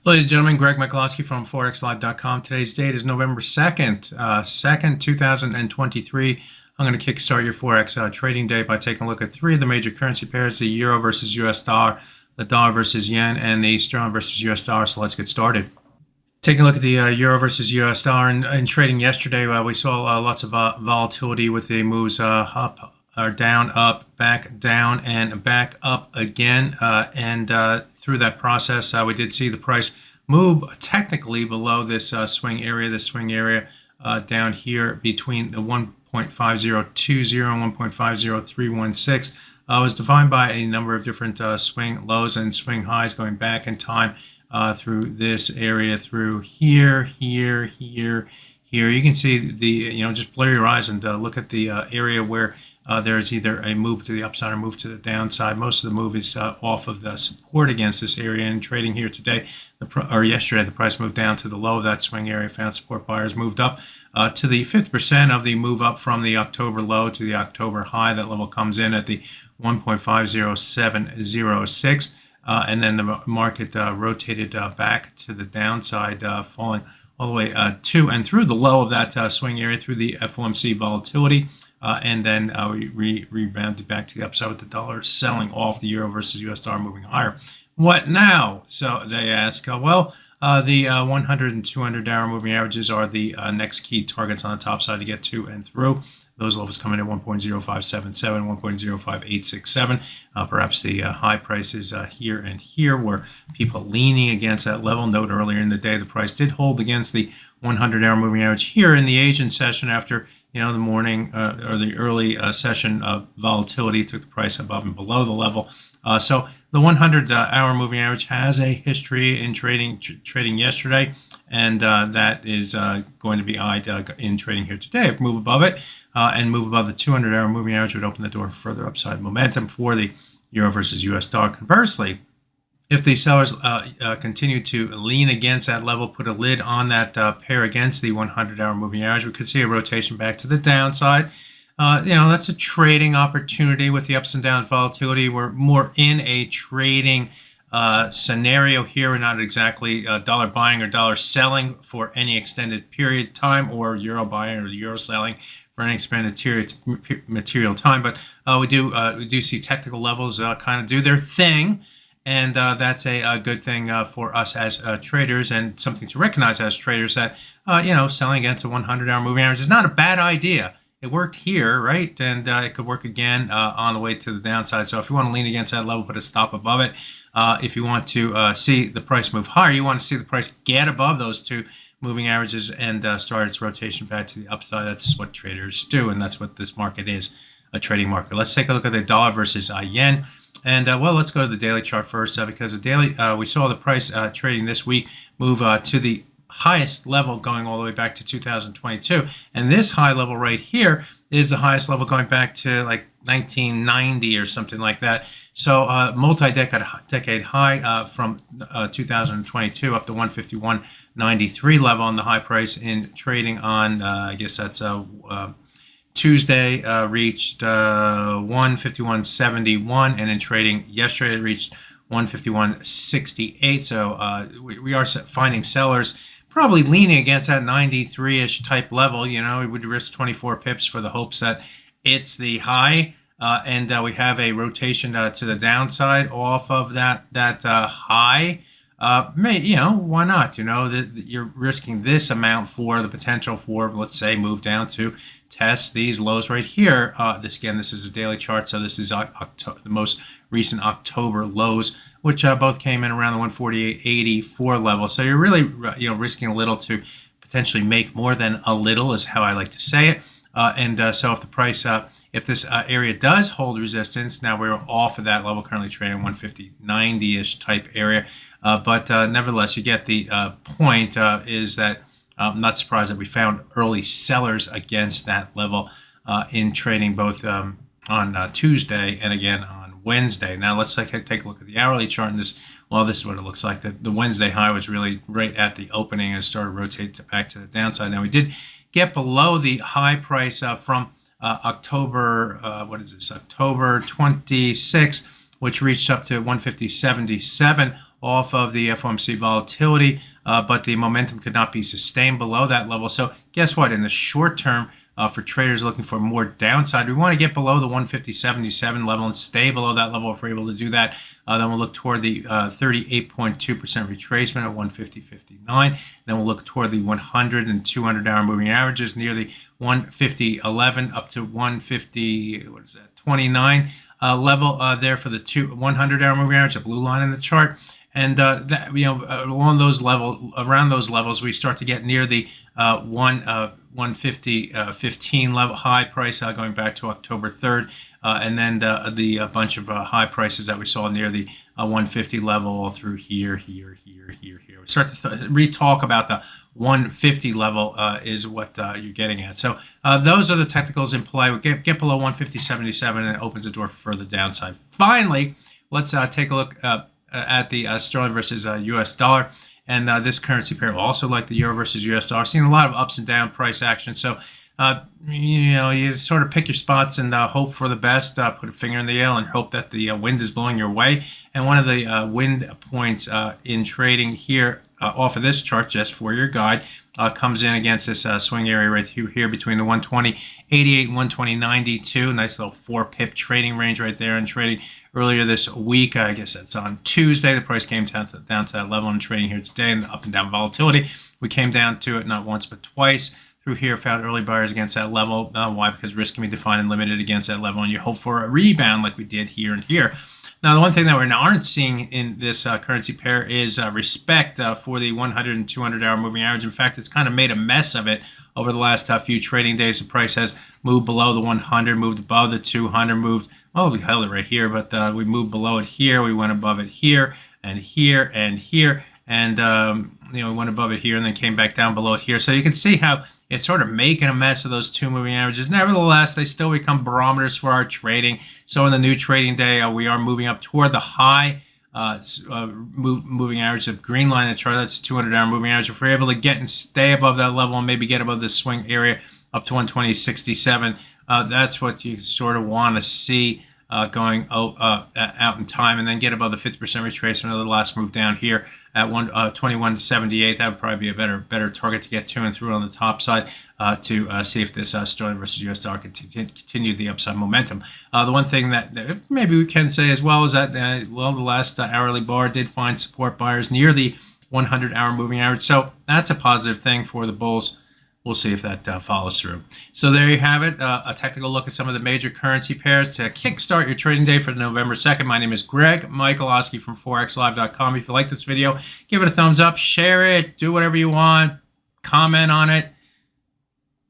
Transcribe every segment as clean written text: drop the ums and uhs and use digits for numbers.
Ladies and gentlemen, Greg Michalowski from ForexLive.com. Today's date is November 2nd, 2023. I'm going to kickstart your Forex trading day by taking a look at three of the major currency pairs, the Euro versus US dollar, the dollar versus yen, and the sterling versus US dollar. So let's get started. Taking a look at the Euro versus US dollar in trading yesterday, we saw lots of volatility with the moves up or down, up, back, down, and back up again. Through that process, we did see the price move technically below this swing area down here between the 1.5020 and 1.50316. Was defined by a number of different swing lows and swing highs going back in time through this area, through here. You can see the, just blur your eyes and look at the area where there's either a move to the upside or move to the downside. Most of the move is off of the support against this area. And trading here today, or yesterday, the price moved down to the low of that swing area, found support. Buyers moved up to the 50% of the move up from the October low to the October high. That level comes in at the 1.50706. And then the market rotated back to the downside, falling all the way to and through the low of that swing area, through the FOMC volatility. And then we rebounded back to the upside with the dollar selling off, the Euro versus US dollar moving higher. What now? So they ask, the 100 and 200 hour moving averages are the next key targets on the top side to get to and through. Those levels come in at 1.0577, 1.05867. Perhaps the high prices here and here were people leaning against that level. Note earlier in the day, the price did hold against the 100-hour moving average here in the Asian session after, the morning or the early session volatility took the price above and below the level. So the 100-hour moving average has a history in trading yesterday, and that is going to be eyed in trading here today. If move above it and move above the 200-hour moving average would open the door for further upside momentum for the Euro versus US dollar. Conversely, if the sellers continue to lean against that level, put a lid on that pair against the 100-hour moving average, we could see a rotation back to the downside. That's a trading opportunity with the ups and downs volatility. We're more in a trading scenario here. We're not exactly dollar buying or dollar selling for any extended period time, or euro buying or euro selling for any expanded material time. But we do see technical levels kind of do their thing. And that's a good thing for us as traders, and something to recognize as traders that, selling against a 100-hour moving average is not a bad idea. It worked here, right? And it could work again on the way to the downside. So if you want to lean against that level, put a stop above it. If you want to see the price move higher, you want to see the price get above those two moving averages and start its rotation back to the upside. That's what traders do, and that's what this market is, a trading market. Let's take a look at the dollar versus yen. And let's go to the daily chart first, because the daily we saw the price trading this week move to the highest level going all the way back to 2022, and this high level right here is the highest level going back to like 1990 or something like that. So multi-decade high from 2022 up to 151.93 level on the high price in trading on I guess that's Tuesday reached 151.71, and in trading yesterday it reached 151.68. So we are finding sellers probably leaning against that 93-ish type level. We would risk 24 pips for the hopes that it's the high, and we have a rotation to the downside off of that high. Why not? You're risking this amount for the potential for, let's say, move down to test these lows right here. This is a daily chart, so this is the most recent October lows, which both came in around the 148.84 level. So you're really, risking a little to potentially make more than a little, is how I like to say it. So if the price, if this area does hold resistance, now we're off of that level, currently trading 150.90-ish type area. But nevertheless, you get the point, is that I'm not surprised that we found early sellers against that level in trading both on Tuesday and again on Wednesday. Now let's take a look at the hourly chart, and this is what it looks like. The Wednesday high was really right at the opening and started rotating back to the downside. Now we did get below the high price from October, October 26th, which reached up to 150.77. off of the FOMC volatility, but the momentum could not be sustained below that level. So guess what? In the short term, for traders looking for more downside, we want to get below the 150.77 level and stay below that level. If we're able to do that, then we'll look toward the 38.2% retracement at 150.59. Then we'll look toward the 100 and 200-hour moving averages near the 150.11 up to 150. What is that? 29 level there for the 100-hour moving average, a blue line in the chart. And that, along those around those levels, we start to get near the 150.15 level high price going back to October 3rd, and then the bunch of high prices that we saw near the 150 level all through here. We start to re-talk about the 150 level is what you're getting at. So those are the technicals in play. We get below 150.77 and it opens the door for further downside. Finally, let's take a look at the sterling versus US dollar. And this currency pair, also like the euro versus US dollar, seeing a lot of ups and down price action. So, you sort of pick your spots and hope for the best, put a finger in the air and hope that the wind is blowing your way. And one of the wind points in trading here off of this chart, just for your guide, comes in against this swing area right here between the 120.88 and 120.92. Nice little 4-pip trading range right there. And trading earlier this week, I guess that's on Tuesday, the price came down to that level. I'm trading here today, and the up and down volatility, we came down to it not once but twice. Through here, found early buyers against that level. Why? Because risk can be defined and limited against that level, and you hope for a rebound like we did here and here. Now, the one thing that we aren't seeing in this currency pair is respect for the 100 and 200-hour moving average. In fact, it's kind of made a mess of it over the last few trading days. The price has moved below the 100, moved above the 200, moved, well, we held it right here, but we moved below it here. We went above it here and here and here. And, we went above it here and then came back down below it here. So you can see how it's sort of making a mess of those two moving averages. Nevertheless, they still become barometers for our trading. So in the new trading day, we are moving up toward the high moving average, the green line in the chart. That's 200-hour moving average. If we're able to get and stay above that level and maybe get above the swing area up to 120.67, that's what you sort of want to see going out in time, and then get above the 50% retracement of the last move down here at 21.78. That would probably be a better target to get to and through on the top side to see if this sterling versus US dollar can continue the upside momentum. The one thing that maybe we can say as well is that the last hourly bar did find support buyers near the 100-hour moving average, so that's a positive thing for the bulls. We'll see if that follows through. So there you have it, a technical look at some of the major currency pairs to kickstart your trading day for November 2nd. My name is Greg Michalowski from ForexLive.com. If you like this video, give it a thumbs up, share it, do whatever you want, comment on it.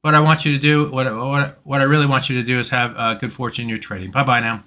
What I want you to do, what I really want you to do is have good fortune in your trading. Bye-bye now.